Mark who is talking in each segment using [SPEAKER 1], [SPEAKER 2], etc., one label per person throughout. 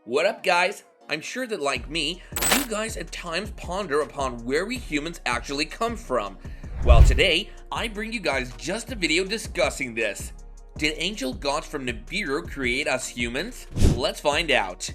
[SPEAKER 1] What up, guys? I'm sure that, like me, you guys at times ponder upon where we humans actually come from. Well, today, I bring you guys just a video discussing this. Did angel gods from Nibiru create us humans? Let's find out.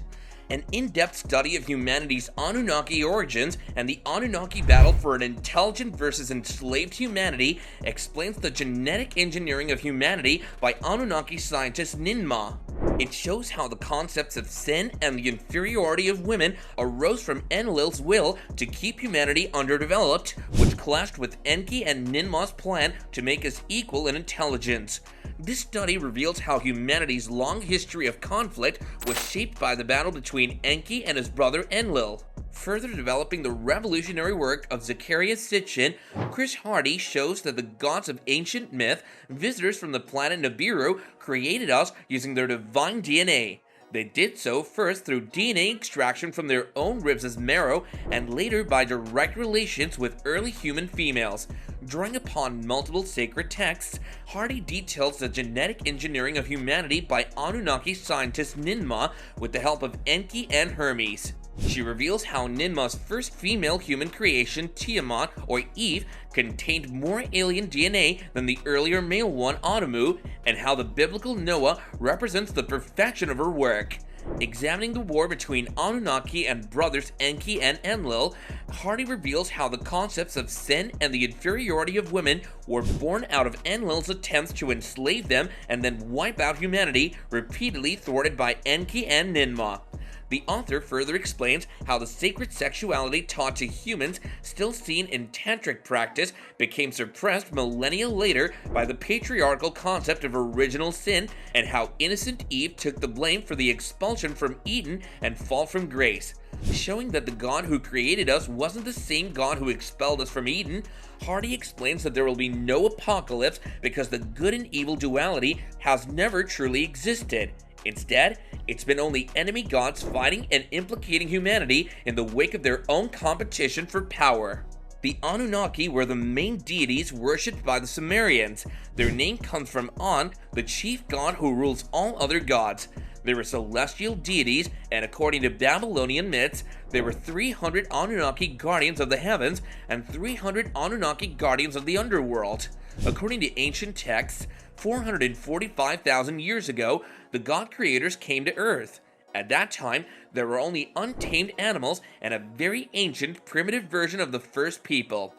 [SPEAKER 1] An in-depth study of humanity's Anunnaki origins and the Anunnaki battle for an intelligent versus enslaved humanity explains the genetic engineering of humanity by Anunnaki scientist Ninma. It shows how the concepts of sin and the inferiority of women arose from Enlil's will to keep humanity underdeveloped, which clashed with Enki and Ninma's plan to make us equal in intelligence. This study reveals how humanity's long history of conflict was shaped by the battle between Enki and his brother Enlil. Further developing the revolutionary work of Zecharia Sitchin, Chris Hardy shows that the gods of ancient myth, visitors from the planet Nibiru, created us using their divine DNA. They did so first through DNA extraction from their own ribs as marrow, and later by direct relations with early human females. Drawing upon multiple sacred texts, Hardy details the genetic engineering of humanity by Anunnaki scientist Ninma with the help of Enki and Hermes. She reveals how Ninma's first female human creation, Tiamat, or Eve, contained more alien DNA than the earlier male one, Adamu, and how the biblical Noah represents the perfection of her work. Examining the war between Anunnaki and brothers Enki and Enlil, Hardy reveals how the concepts of sin and the inferiority of women were born out of Enlil's attempts to enslave them and then wipe out humanity, repeatedly thwarted by Enki and Ninma. The author further explains how the sacred sexuality taught to humans, still seen in tantric practice, became suppressed millennia later by the patriarchal concept of original sin, and how innocent Eve took the blame for the expulsion from Eden and fall from grace. Showing that the God who created us wasn't the same God who expelled us from Eden, Hardy explains that there will be no apocalypse because the good and evil duality has never truly existed. Instead, it's been only enemy gods fighting and implicating humanity in the wake of their own competition for power. The Anunnaki were the main deities worshipped by the Sumerians. Their name comes from An, the chief god who rules all other gods. They were celestial deities, and according to Babylonian myths, there were 300 Anunnaki guardians of the heavens and 300 Anunnaki guardians of the underworld. According to ancient texts, 445,000 years ago, the god creators came to Earth. At that time, there were only untamed animals and a very ancient, primitive version of the first people.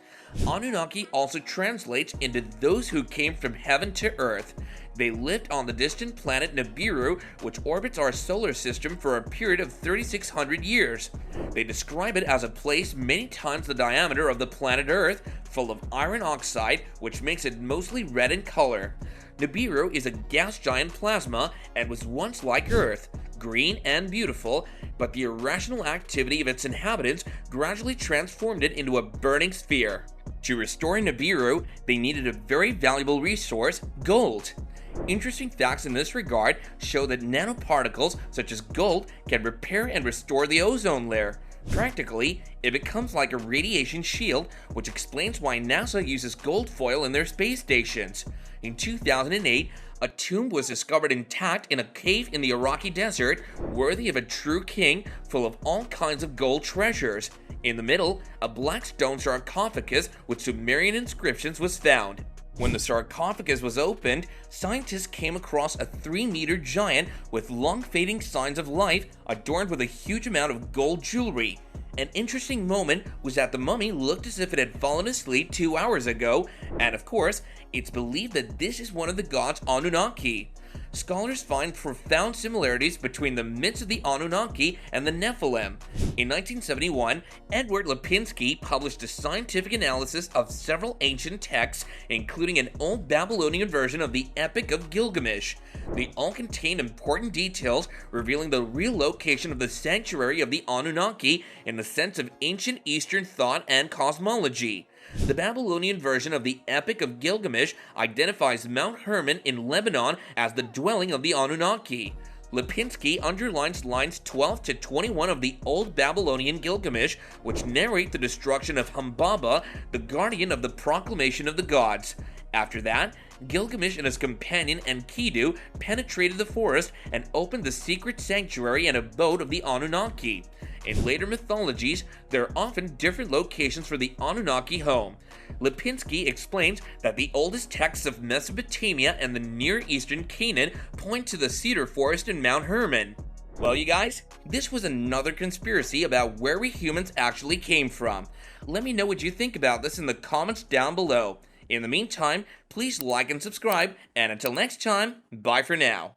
[SPEAKER 1] Anunnaki also translates into those who came from heaven to Earth. They lived on the distant planet Nibiru, which orbits our solar system for a period of 3,600 years. They describe it as a place many times the diameter of the planet Earth, full of iron oxide, which makes it mostly red in color. Nibiru is a gas giant plasma and was once like Earth, green and beautiful, but the irrational activity of its inhabitants gradually transformed it into a burning sphere. To restore Nibiru, they needed a very valuable resource, gold. Interesting facts in this regard show that nanoparticles such as gold can repair and restore the ozone layer. Practically, it becomes like a radiation shield, which explains why NASA uses gold foil in their space stations. In 2008, a tomb was discovered intact in a cave in the Iraqi desert, worthy of a true king, full of all kinds of gold treasures. In the middle, a black stone sarcophagus with Sumerian inscriptions was found. When the sarcophagus was opened, scientists came across a 3-meter giant with long fading signs of life adorned with a huge amount of gold jewelry. An interesting moment was that the mummy looked as if it had fallen asleep 2 hours ago, and of course, it's believed that this is one of the gods Anunnaki. Scholars find profound similarities between the myths of the Anunnaki and the Nephilim. In 1971, Edward Lipinski published a scientific analysis of several ancient texts, including an old Babylonian version of the Epic of Gilgamesh. They all contain important details revealing the real location of the sanctuary of the Anunnaki in the sense of ancient Eastern thought and cosmology. The Babylonian version of the Epic of Gilgamesh identifies Mount Hermon in Lebanon as the dwelling of the Anunnaki. Lipinski underlines lines 12 to 21 of the Old Babylonian Gilgamesh, which narrate the destruction of Humbaba, the guardian of the proclamation of the gods. After that, Gilgamesh and his companion Enkidu penetrated the forest and opened the secret sanctuary and abode of the Anunnaki. In later mythologies, there are often different locations for the Anunnaki home. Lipinski explains that the oldest texts of Mesopotamia and the Near Eastern Canaan point to the cedar forest in Mount Hermon. Well, you guys, this was another conspiracy about where we humans actually came from. Let me know what you think about this in the comments down below. In the meantime, please like and subscribe, and until next time, bye for now.